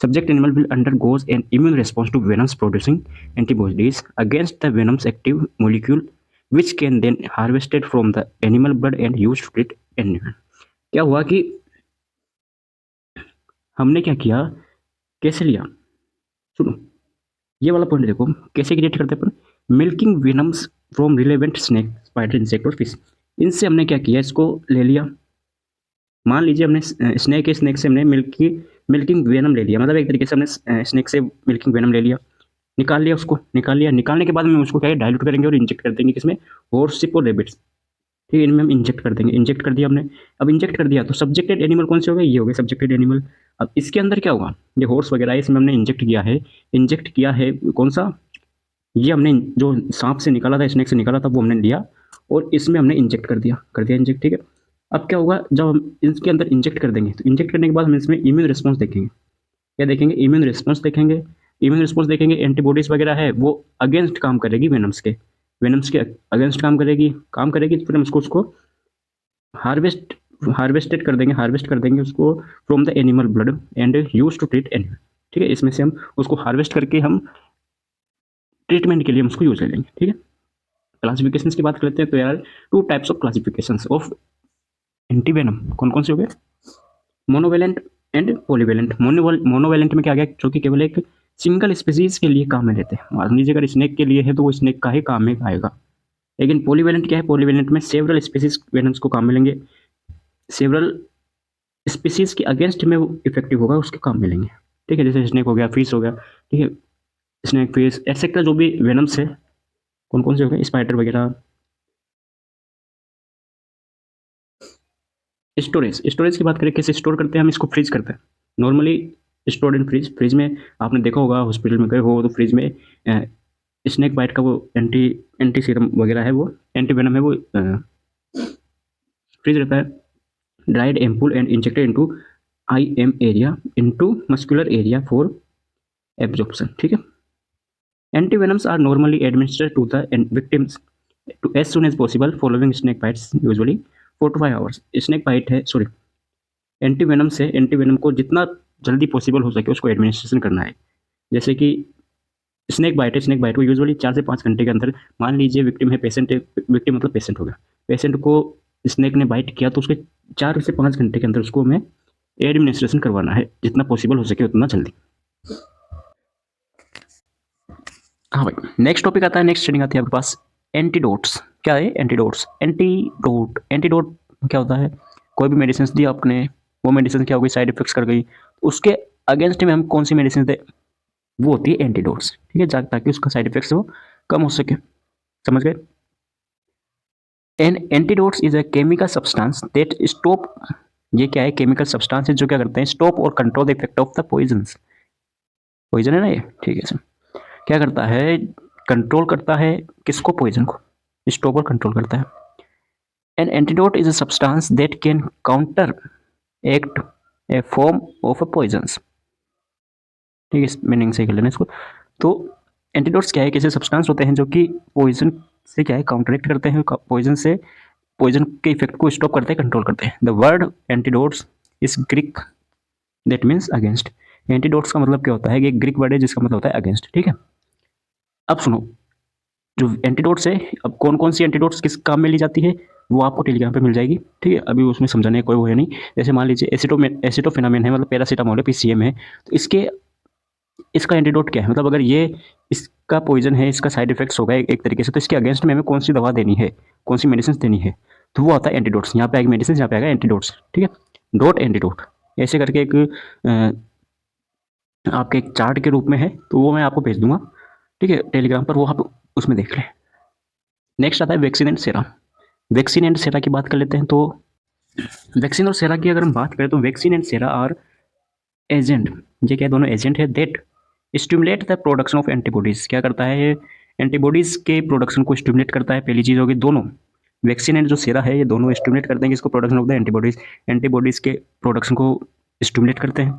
subject animal will undergoes an immune response to venoms producing antibodies against the venoms active molecule which can then harvested from the animal blood and use to treat animal. क्या हुआ कि हमने क्या किया, कैसे लिया, सुनो, ये वाला पॉइंट देखो, कैसे क्रिएट करते हैं अपन, milking venoms from relevant snake, spider, insect और फिश, इनसे हमने क्या किया, इसको ले लिया। मान लीजिए हमने स्नेक से हमने मिल्किंग वेनम ले लिया, मतलब एक तरीके से हमने स्नेक से मिल्किंग वेनम ले लिया, निकाल लिया, उसको निकाल लिया, निकालने के बाद में उसको क्या है डाइल्यूट करेंगे और इंजेक्ट कर देंगे किसमें, हॉर्स, शिप और रेबिट्स, ठीक है, इनमें हम इंजेक्ट कर देंगे, इंजेक्ट कर दिया हमने। अब इंजेक्ट कर दिया तो सब्जेक्टेड एनिमल कौन से हो गए, ये हो गए सब्जेक्टेड एनिमल। अब इसके अंदर क्या होगा, ये हॉर्स वगैरह है, इसमें हमने इंजेक्ट किया है कौन सा, ये हमने जो सांप से निकाला था, स्नेक से निकाला था, वो हमने लिया और इसमें हमने इंजेक्ट कर दिया इंजेक्ट, ठीक है। अब क्या होगा, जब हम इसके अंदर इंजेक्ट कर देंगे तो इंजेक्ट करने के बाद हम इसमें इम्यून रिस्पॉन्स देखेंगे, क्या देखेंगे, इम्यून रिस्पॉन्स देखेंगे, इम्यून रिस्पॉन्स देखेंगे, एंटीबॉडीज वगैरह है वो अगेंस्ट काम करेगी वेनम्स के अगेंस्ट काम करेगी, तो फिर हम उसको हार्वेस्ट हार्वेस्ट कर देंगे उसको from the animal blood and use to treat animal, ठीक है, इसमें से हम उसको हार्वेस्ट करके हम ट्रीटमेंट के लिए हम उसको यूज करेंगे, ठीक है। क्लासिफिकेशन की बात करते हैं तो यार two types of classification of antivenom, कौन कौन से हो गए, मोनोवेलेंट एंड पॉलीवेलेंट। मोनोवेलेंट में क्या गया, जो कि केवल एक सिंगल स्पीसीज के लिए काम में लेते हैं, मान लीजिए अगर स्नेक के लिए है तो वो स्नेक का ही काम में आएगा। लेकिन पॉलीवेलेंट क्या है, पॉलीवेलेंट में सेवरल स्पीसीज वेनम्स को काम मिलेंगे, सेवरल स्पीसीज के अगेंस्ट में वो इफेक्टिव होगा, उसके काम मिलेंगे, ठीक है, जैसे स्नेक हो गया, फिश हो गया, ठीक है, स्नेक, फिश एक्सेट्रा जो भी वेनम्स है, कौन कौन से हो गए, स्पाइडर वगैरह। स्टोरेज की बात करें, कैसे स्टोर करते हैं, हम इसको फ्रीज करते हैं नॉर्मली, स्टोर इन फ्रिज में। आपने देखा होगा हॉस्पिटल में गए हो तो फ्रिज में स्नेक बाइट का वो एंटी सीरम वगैरह है, वो एंटी वेनम है, वो फ्रीज रहता है, dried ampoule and injected into I M area into muscular area for absorption, ठीक है। Anti venoms are normally administered to the victims to as soon as possible following snake bites, usually 4 to 5 hours। Snake bite है, सॉरी, एंटी वेनम से एंटी वेनम को जितना जल्दी पॉसिबल हो सके उसको एडमिनिस्ट्रेशन करना है। जैसे कि स्नेक बाइट को यूजुअली 4 से 5 घंटे के अंदर, मान लीजिए विक्टिम है, पेशेंट है, विक्टिम मतलब पेशेंट हो गया, पेशेंट को स्नेक ने बाइट किया तो उसके 4 से 5 घंटे के अंदर उसको हमें एडमिनिस्ट्रेशन करवाना है, जितना पॉसिबल हो सके उतना जल्दी। हाँ भाई, नेक्स्ट टॉपिक आता है, नेक्स्ट ट्रेनिंग आती है आपके पास, एंटीडोट्स। क्या है एंटीडोट्स, एंटीडोट क्या होता है, कोई भी मेडिसिन दी आपने, वो मेडिसिन क्या हो गई, साइड इफेक्ट्स कर गई, उसके अगेंस्ट में हम कौन सी मेडिसिन दे, वो होती है एंटीडोट्स, ठीक है, ताकि उसका साइड इफेक्ट्स वो कम हो सके, समझ गए। An antidotes is a chemical substance that stop ये क्या है, केमिकल सब्सटेंस है जो क्या करते हैं, स्टॉप और control the effect of the poisons. Poison है ना ये, ठीक है सर। क्या करता है, कंट्रोल करता है किसको, पॉइजन को, स्टॉप और कंट्रोल करता है। An antidote is a substance that can counteract a form of a poisons. ठीक है, मीनिंग से कर लेना इसको। तो एंटीडोट्स क्या है, कैसे सब्सटेंस होते हैं जो कि पॉइजन से क्या है, काउंटरएक्ट करते हैं, पॉइजन से, पॉइजन के इफेक्ट को स्टॉप करते हैं, कंट्रोल करते हैं। The word antidotes is Greek that means against. Antidotes का मतलब क्या होता है, ये ग्रीक वर्ड है जिसका मतलब होता है अगेंस्ट। ठीक है, अब सुनो, जो एंटीडोट्स है, अब कौन कौन सी एंटीडोट्स किस काम में ली जाती है वो आपको टेलीग्राम पे मिल जाएगी। ठीक है, अभी उसमें समझाने का कोई वो है नहीं। जैसे मान लीजिए एसिटोफेनामिन है, मतलब पैरासीटामोल है, पीसीएम है, तो इसका एंटीडोट क्या है, मतलब अगर ये इसका पॉइजन है, इसका साइड इफेक्ट्स होगा एक तरीके से, तो इसके अगेंस्ट में हमें कौन सी दवा देनी है, कौन सी मेडिसिन देनी है, तो वो आता है एंटीडोट्स। यहाँ पे आएगी मेडिसिन, यहाँ पे आएगा एंटीडोट्स। ठीक है, डॉट एंटीडोट ऐसे करके एक आपके एक चार्ट के रूप में है, तो वो मैं आपको भेज दूंगा। ठीक है, टेलीग्राम पर, वो आप उसमें देख लें। नेक्स्ट आता है vaccine and sera. Vaccine and sera की बात कर लेते हैं। तो वैक्सीन और सेरा की अगर हम बात करें तो vaccine and sera are agent, ये क्या दोनों एजेंट है, that stimulate the production of antibodies. क्या करता है ये, एंटीबॉडीज के प्रोडक्शन को स्टिमुलेट करता है। पहली चीज होगी, दोनों वैक्सीन एंड जो सेरा है ये दोनों स्टिमुलेट करते हैं किसको, production of the antibodies, antibodies के प्रोडक्शन को स्टिमुलेट करते हैं।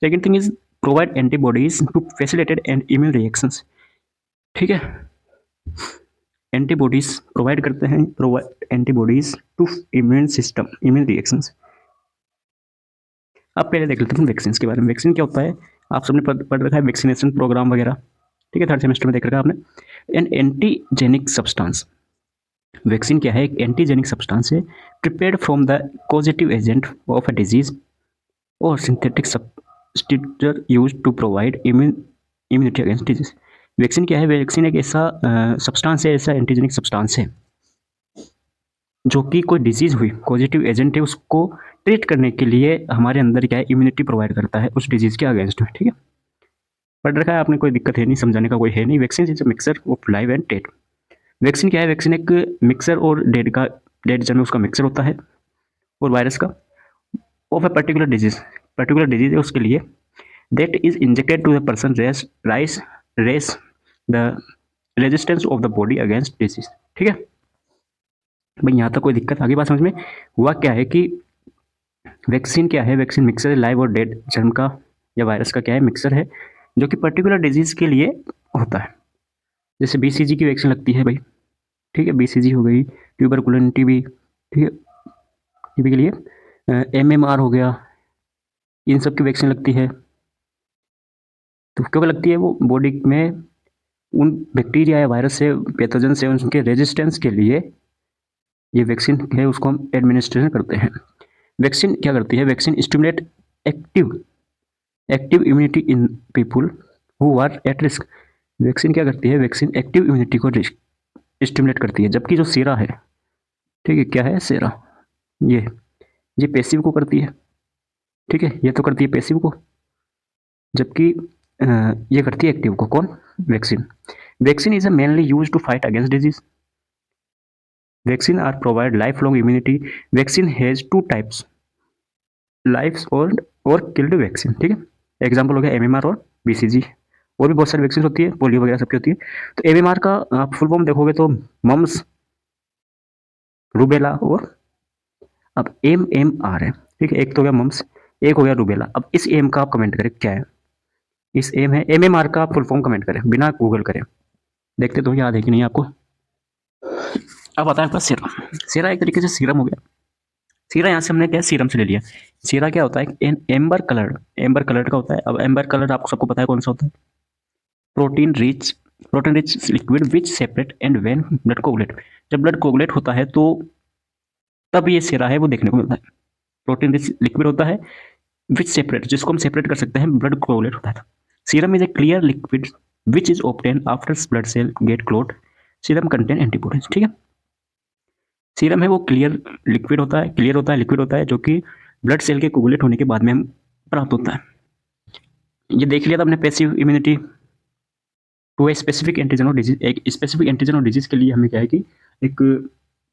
Second thing is provide antibodies to facilitate and immune reactions. ठीक है, एंटीबॉडीज प्रोवाइड करते हैं, provide antibodies to immune system, immune reactions. अब पहले देख लेते हैं वैक्सीन के बारे में। वैक्सीन क्या होता है, आप सबने पढ़ रखा है, वैक्सीनेशन प्रोग्राम वगैरह। ठीक है, थर्ड सेमेस्टर में देख रखा है आपने। एन एंटीजेनिक सब्सटेंस, वैक्सीन क्या है, एक एंटीजेनिक सब्सटेंस है, prepared from the causative agent of a disease और synthetic substitute used to provide immunity against disease. Vaccine क्या है, वैक्सीन एक ऐसा सब्सटेंस है, ऐसा एंटीजेनिक सब्सटेंस है जो कि कोई डिजीज हुई, पॉजिटिव एजेंट है, उसको ट्रीट करने के लिए हमारे अंदर क्या है, इम्यूनिटी प्रोवाइड करता है उस डिजीज के अगेंस्ट में। ठीक है, पढ़ रखा है आपने, कोई दिक्कत है नहीं, समझाने का कोई है नहीं। Vaccine is a mixer of live and dead. Vaccine क्या है, वैक्सीन एक मिक्सर और डेड का, डेड जन्म उसका मिक्सर होता है और वायरस का, ऑफ ए पर्टिकुलर डिजीज है उसके लिए, that is injected to the person raise the resistance of the body against disease. ठीक है भाई, यहाँ तक कोई दिक्कत, आगे बात समझ में। हुआ क्या है कि वैक्सीन क्या है, वैक्सीन मिक्सर है, लाइव और डेड जर्म का या वायरस का क्या है, मिक्सर है, जो कि पर्टिकुलर डिजीज के लिए होता है। जैसे बीसीजी की वैक्सीन लगती है भाई। ठीक है, बीसीजी हो गई, ट्यूबरकुलन टीबी। ठीक है, टीबी के लिए एमएमआर हो गया, इन सब की वैक्सीन लगती है। तो क्यों लगती है, वो बॉडी में उन बैक्टीरिया या वायरस से, पैथोजन से, उनके रेजिस्टेंस के लिए ये वैक्सीन है, उसको हम एडमिनिस्ट्रेशन करते हैं। वैक्सीन क्या करती है, vaccine stimulate active active immunity in people who are at risk. Vaccine क्या करती है, वैक्सीन एक्टिव इम्यूनिटी को स्टिमुलेट करती है, जबकि जो सेरा है, ठीक है, क्या है सेरा, ये पैसिव को करती है। ठीक है, ये तो करती है पैसिव को, जबकि ये करती है एक्टिव को। कौन, vaccine. Vaccine is mainly use to fight against disease. Vaccine are provide lifelong immunity. Vaccine has two types, life और किल्ड वैक्सीन। ठीक है, एग्जाम्पल हो गया एमएमआर और बीसीजी। और भी बहुत सारी वैक्सीन होती है, पोलियो वगैरह सबकी होती है। तो एमएमआर का आप फुल फॉर्म देखोगे तो मम्स, रूबेला और अब एमएमआर है। ठीक है, एक तो हो गया मम्स, एक हो गया रूबेला। अब इस एम का आप कमेंट करें क्या है, इस एम है, एमएमआर का आप फुल फॉर्म कमेंट करें बिना गूगल करें, देखते तो याद है कि नहीं आपको। अब आता है आपका सीरम। सीरा एक तरीके से सीरम हो गया। सीरा यहाँ से हमने क्या सीरम से ले लिया। सीरा क्या होता है, एम्बर कलर का होता है। अब एम्बर कलर आपको सबको पता है कौन सा होता है, protein rich liquid which separate and when blood coagulate. जब ब्लड कोगुलेट होता है तो तब ये सीरा है वो देखने को मिलता है। प्रोटीन रिच लिक्विड होता है विच सेपरेट, जिसको हम सेपरेट कर सकते हैं, ब्लड कोगुलेट होता है। Serum is a clear liquid which is obtain after blood cell get clot. Serum contain antibodies. ठीक है, सीरम है वो क्लियर लिक्विड होता है, लिक्विड होता है, जो कि ब्लड सेल के कोगुलेट होने के बाद में हम प्राप्त होता है। ये देख लिया था हमने, passive immunity to a specific antigen और डिजीज। एक स्पेसिफिक एंटीजन और डिजीज के लिए हमें क्या है कि एक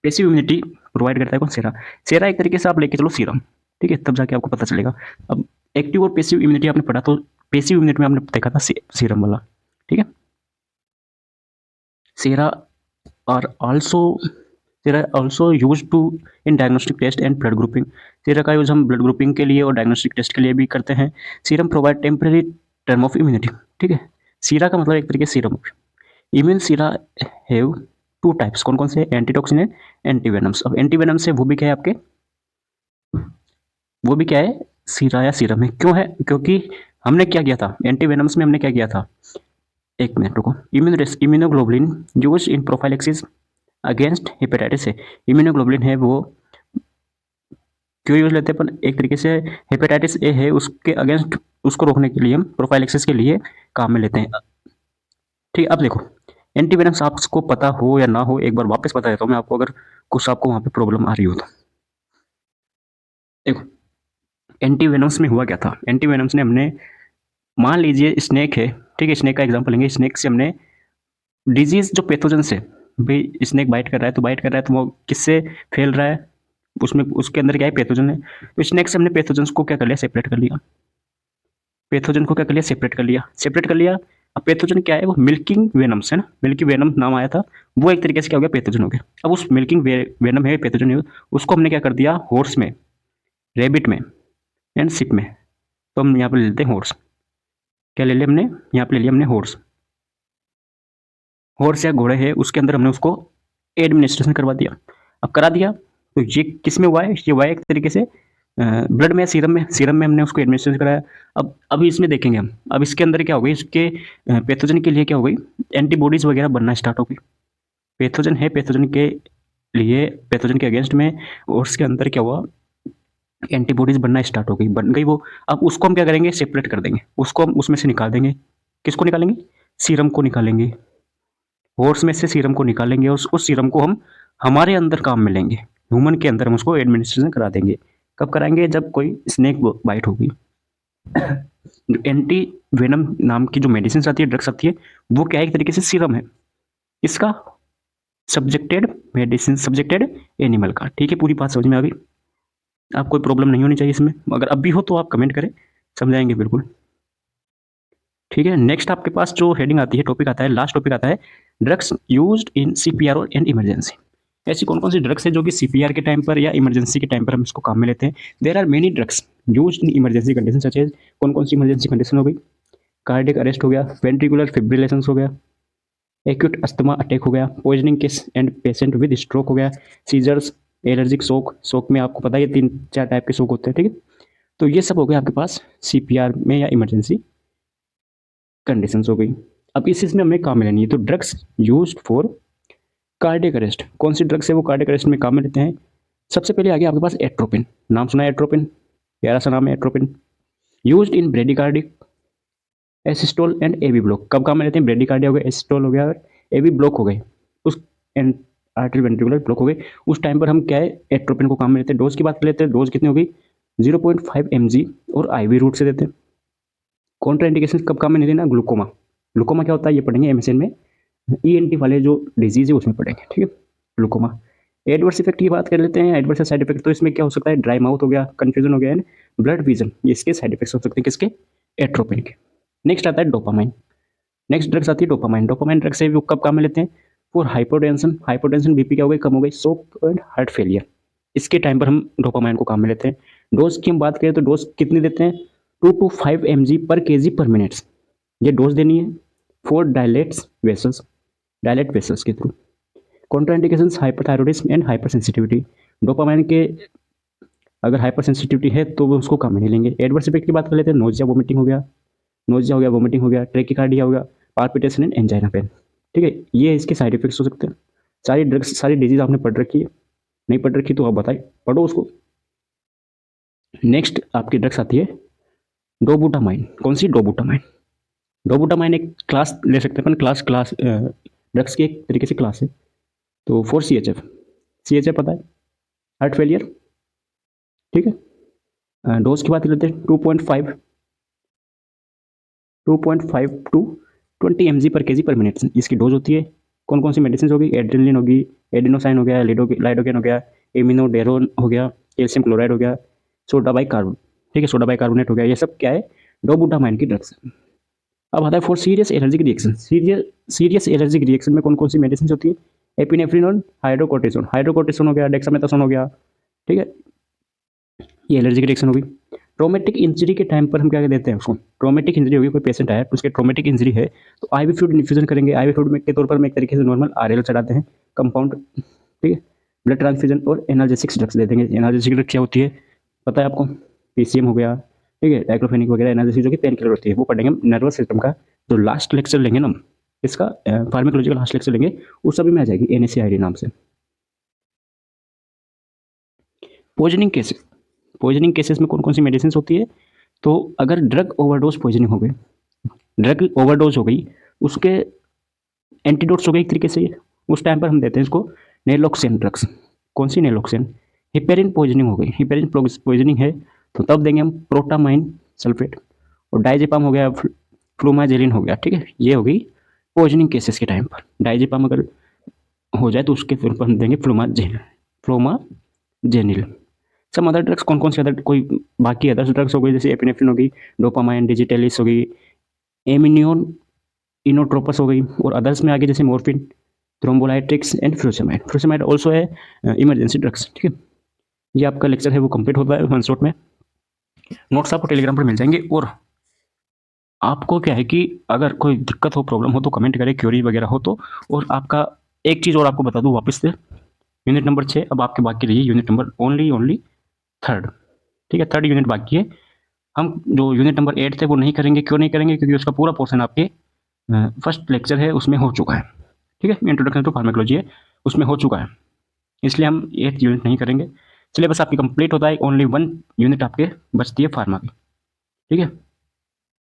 पैसिव इम्यूनिटी प्रोवाइड करता है कौन, सेरा। सेरा एक तरीके से आप लेके चलो सीरम। ठीक है, तब जाके आपको पता चलेगा। अब एक्टिव और पैसिव इम्यूनिटी आपने पढ़ा, तो पैसिव इम्यूनिटी में आपने देखा था सीरम वाला, ठीक है। Sera are also sera also use to in diagnostic test and blood grouping. Sera का यूज हम ब्लड ग्रुपिंग के लिए और डायग्नोस्टिक टेस्ट के लिए भी करते हैं। Serum provide temporary term of immunity, ठीक है। सीरा का मतलब एक तरीके से serum. Immune Sira have two types, कौन कौन से, एंटीटॉक्सिन एंड एंटीवेनम्स। अब एंटीवेनम्स है वो भी क्या है आपके, वो भी क्या है, सीरा या सीरम है। क्यों है, क्योंकि हमने क्या किया था एंटीवेनम्स में, हमने क्या किया था, एक मिनट रुको। Immunoglobulin use in prophylaxis against hepatitis है। इम्यूनोग्लोबुलिन है वो क्यों यूज लेते हैं अपन, एक तरीके से हेपेटाइटिस ए है उसके अगेंस्ट, उसको रोकने के लिए हम प्रोफाइलेक्सिस के लिए काम में लेते हैं। ठीक, अब देखो एंटीवेनम्स आपको पता हो या ना हो, एक बार वापस बता देता हूँ मैं आपको, अगर कुछ आपको वहां पे प्रॉब्लम आ रही हो तो। देखो एंटीवेनम्स में हुआ क्या था, एंटीवेनम्स ने हमने, मान लीजिए स्नेक है, ठीक है, स्नेक का एग्जांपल लेंगे। स्नेक से हमने डिजीज जो पैथोजन से, भाई स्नेक बाइट कर रहा है तो बाइट कर रहा है तो वो किससे फैल रहा है, उसमें उसके अंदर क्या है, पैथोजन है। तो स्नेक से हमने पैथोजन को क्या कर लिया, सेपरेट कर लिया। पैथोजन को क्या कर लिया, सेपरेट कर लिया, सेपरेट कर लिया। अब पैथोजन क्या है, वो मिल्किंग वेनम्स है ना, मिल्की वेनम नाम आया था, वो एक तरीके से क्या हो गया, पैथोजन हो गया। अब उस मिल्किंग वेनम है, पैथोजन है, उसको हमने क्या कर दिया, हॉर्स में, रेबिट में एंड सिप में। तो हम यहाँ पे ले लेते हैं हॉर्स। क्या ले लिया हमने, यहाँ पे ले लिया हमने हॉर्स। हॉर्स या घोड़े है, उसके अंदर हमने उसको एडमिनिस्ट्रेशन करवा दिया। अब करा दिया तो ये किस में हुआ है, ये हुआ है एक तरीके से ब्लड में, सीरम में हमने उसको एडमिनिस्ट्रेशन कराया। अब इसमें देखेंगे हम, अब इसके अंदर क्या हो गई, इसके पैथोजन के लिए क्या हो गई, एंटीबॉडीज वगैरह बनना स्टार्ट हो गई। पैथोजन है, पैथोजन के लिए, पैथोजन के अगेंस्ट में, और उसके अंदर क्या हुआ, एंटीबॉडीज बनना स्टार्ट हो गई, बन गई वो। अब उसको हम क्या करेंगे, सेपरेट कर देंगे, उसको हम उसमें से निकाल देंगे। किसको निकालेंगे, सीरम को निकालेंगे, हॉर्स में से सीरम को निकालेंगे, उस सीरम को हम हमारे अंदर काम में लेंगे, ह्यूमन के अंदर हम उसको एडमिनिस्ट्रेशन करा देंगे। कब कराएंगे, जब कोई स्नेक बाइट होगी। एंटी वेनम नाम की जो मेडिसिन आती है, ड्रग्स आती है, वो क्या है, एक तरीके से सीरम है इसका, सब्जेक्टेड मेडिसिन, सब्जेक्टेड एनिमल का। ठीक है, पूरी बात समझ में आ गई, आप कोई प्रॉब्लम नहीं होनी चाहिए इसमें, अगर अब भी हो तो आप कमेंट करें, समझाएंगे बिल्कुल। ठीक है, नेक्स्ट आपके पास जो हेडिंग आती है, टॉपिक आता है, लास्ट टॉपिक आता है, ड्रग्स यूज्ड इन सीपीआर और एंड इमरजेंसी। ऐसी कौन कौन सी ड्रग्स है जो कि सीपीआर के टाइम पर या इमरजेंसी के टाइम पर हम इसको काम में लेते हैं। There are many drugs used in emergency condition, such as, कौन कौन सी इमरजेंसी कंडीशन हो गई, कार्डियक अरेस्ट हो गया, वेंट्रिकुलर फिब्रिलेशन हो गया, एक्यूट अस्थमा अटैक हो गया, poisoning case and patient with stroke हो गया, सीजर्स, एलर्जिक शोक। शोक में आपको पता है 3-4 टाइप के शोक होते हैं, ठीक है। तो ये सब हो गया आपके पास सीपीआर में या इमरजेंसी कंडीशन हो गई। अब इस चीज़ में हमें काम में लेनी है, तो drugs use for cardiac arrest, कौन सी ड्रग्स है वो कार्डियक अरेस्ट में काम में लेते हैं। सबसे पहले आ गया आपके पास एट्रोपिन, नाम सुना है एट्रोपिन, प्यारा सा नाम है atropine. Used in bradycardic, asystole and AV block. कब काम में लेते हैं, ब्रेडिकार्डिया हो गया, एसिस्टोल हो गया, एवी ब्लॉक हो गए, उस आर्टरी वेंट्रिकुलर ब्लॉक हो गए, उस टाइम पर हम क्या है, एट्रोपिन को काम में लेते हैं। डोज की बात कर लेते हैं, डोज कितनी हो गई, 0.5 mg और आईवी रूट से देते हैं। कॉन्ट्राइंडिकेशन कब काम में नहीं देना, ग्लूकोमा। ग्लूकोमा क्या होता है, ये पढ़ेंगे एमएसएन में, ईएनटी वाले जो डिजीज है उसमें पढ़ेंगे, ठीक है, ग्लूकोमा। एडवर्स इफेक्ट की बात कर लेते हैं, एडवर्स साइड इफेक्ट तो इसमें क्या हो सकता है, ड्राई माउथ हो गया, कंफ्यूजन हो गया एंड ब्लड विजन, ये इसके साइड इफेक्ट्स हो सकते हैं, किसके, एट्रोपिन के। नेक्स्ट आता है डोपामाइन, नेक्स्ट ड्रग्स आती है डोपामाइन। डोपामाइन ड्रग्स से कब काम में लेते हैं, फॉर हाइपोटेंशन, हाइपोटेंशन बीपी क्या हो गई, कम हो गई, शोक एंड हार्ट फेलियर, इसके टाइम पर हम डोपामाइन को काम में लेते हैं। डोज की हम बात करें तो डोज कितनी देते हैं, 2 to 5 mg पर केजी पर मिनट्स, ये डोज देनी है for dilates vessels, dilate vessels के through. Contraindications hyperthyroidism and hyper sensitivity, dopamine के अगर हाइपर सेंसिटिविटी है तो वो उसको काम में नहीं लेंगे। एडवर्स इफेक्ट की बात कर लेते हैं, नोजिया वोमिटिंग हो गया, नोजिया हो गया, वोमिटिंग हो गया, ट्रेकिकार्डिया हो गया, पाल्पिटेशन एंड एंजाइना पेन, ठीक है, ये इसके साइड इफेक्ट्स हो सकते हैं। सारी ड्रग्स, सारी डिजीज आपने पढ़ रखी है, नहीं पढ़ रखी तो आप बताइए, पढ़ो उसको। नेक्स्ट आपकी ड्रग्स आती है डोबूटामाइन, कौन सी, डोबूटामाइन। डोबूटामाइन एक क्लास ले सकते हैं अपन, क्लास ड्रग्स की एक तरीके से क्लास है। तो फॉर सी एच एफ पता है, हार्ट फेलियर, ठीक है। डोज की बात करते हैं, 2.5 टू 20 mg पर केजी पर मिनट इसकी डोज होती है। कौन कौन सी मेडिसिन होगी, एड्रेनलिन होगी, एडिनोसाइन हो गया, लाइडोकेन हो गया, एमिनोडेरोन हो गया, कैल्शियम क्लोराइड हो गया, सोडा बाइकार्बोनेट, ठीक है, सोडा बाइकार्बोनेट हो गया, ये सब क्या है, डोबुटामाइन की ड्रग्स है। अब आता है for serious allergic reaction. Serious allergic reaction में कौन कौन सी मेडिसिन होती है, एपिनेफ्रिन और हाइड्रोकोर्टिसोन। हाइड्रोकोर्टिसोन हो गया, डेक्सामेथासोन हो गया, ठीक है, ये एलर्जिक रिएक्शन होगी। ट्रोमेटिक इंजरी के टाइम पर हम क्या देते हैं उसको, ट्रोमेटिक इंजरी होगी, कोई पेशेंट आया तो उसके ट्रोमेटिक इंजरी है तो आईवी फ्लूइड इन्फ्यूजन करेंगे। आईवी फ्लूइड के तौर पर हम एक तरीके से नॉर्मल आरएल चढ़ाते हैं, कंपाउंड, ठीक है, ब्लड ट्रांसफ्यूजन और एनाल्जेसिक्स ड्रग्स दे देंगे। एनाल्जेसिक ड्रग क्या होती है पता है आपको, पीसीएम हो गया, ठीक है, डाइक्लोफेनिक वगैरह एनाल्जेसिक जो कि पेन किलर होती है, वो पढ़ेंगे हम नर्वस सिस्टम का। जो लास्ट लेक्चर लेंगे ना हम इसका, फार्माकोलॉजी का लास्ट लेक्चर लेंगे, उस सभी में आ जाएगी एनएसएआईडी नाम से। पॉइजनिंग केसेस, पॉइजनिंग केसेस में कौन कौन सी मेडिसिन होती है, तो अगर ड्रग ओवरडोज पॉइजनिंग हो गई, ड्रग ओवरडोज हो गई, उसके एंटीडोट्स हो गए एक तरीके से, उस टाइम पर हम देते हैं इसको नेलोक्सेन ड्रग्स। कौन सी नेलोक्सेन, हिपेरिन पॉइजनिंग हो गई, हिपेरिन पॉइजनिंग है तो तब देंगे हम प्रोटामाइन सल्फेट। और डाइजेपाम हो गया, फ्लूमाजेलिन हो गया, ठीक है, ये हो गई पॉइजनिंग केसेस के टाइम पर। डाइजेपाम अगर हो जाए तो उसके फिर पर हम देंगे फ्लोमाजेनिल। सम अदर ड्रग्स, कौन कौन से अदर कोई बाकी अदर्स ड्रग्स हो गई, जैसे एपिनेफ्रिन हो गई, डोपामाइन, डिजिटेलिस हो गई, एमिनियन इनोट्रोपस हो गई, और अदर्स में आगे जैसे morphine, थ्रोम्बोलाइट्रिक्स and furosemide. Furosemide also है इमरजेंसी ड्रग्स, ठीक है। ये आपका लेक्चर है वो कंप्लीट होता है वन शॉट में। नोट्स आपको टेलीग्राम पर मिल जाएंगे। और आपको क्या है कि अगर कोई दिक्कत हो, प्रॉब्लम हो तो कमेंट करें, क्वेरी वगैरह हो तो। और आपका एक चीज़ और आपको बता दूँ वापस से, यूनिट नंबर 6 अब आपके बाकी रही है, यूनिट नंबर ओनली थर्ड, ठीक है, थर्ड यूनिट बाकी है। हम जो यूनिट नंबर 8 थे वो नहीं करेंगे, क्यों नहीं करेंगे, क्योंकि उसका पूरा पोर्शन आपके फर्स्ट लेक्चर है उसमें हो चुका है, ठीक है, इंट्रोडक्शन टू फार्माकोलॉजी है उसमें हो चुका है, इसलिए हम 8 यूनिट नहीं करेंगे। चलिए बस आपकी कंप्लीट होता है, ओनली 1 यूनिट आपके बचती है फार्मा की, ठीक है,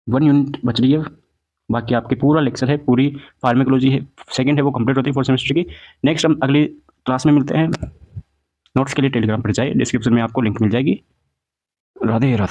1 यूनिट बच रही है, बाकी आपके पूरा लेक्चर है, पूरी फार्माकोलॉजी है सेकंड है वो कंप्लीट होती है 4 सेमेस्टर की। नेक्स्ट हम अगली क्लास में मिलते हैं। नोट्स के लिए टेलीग्राम पर जाइए, डिस्क्रिप्शन में आपको लिंक मिल जाएगी। राधे राधे।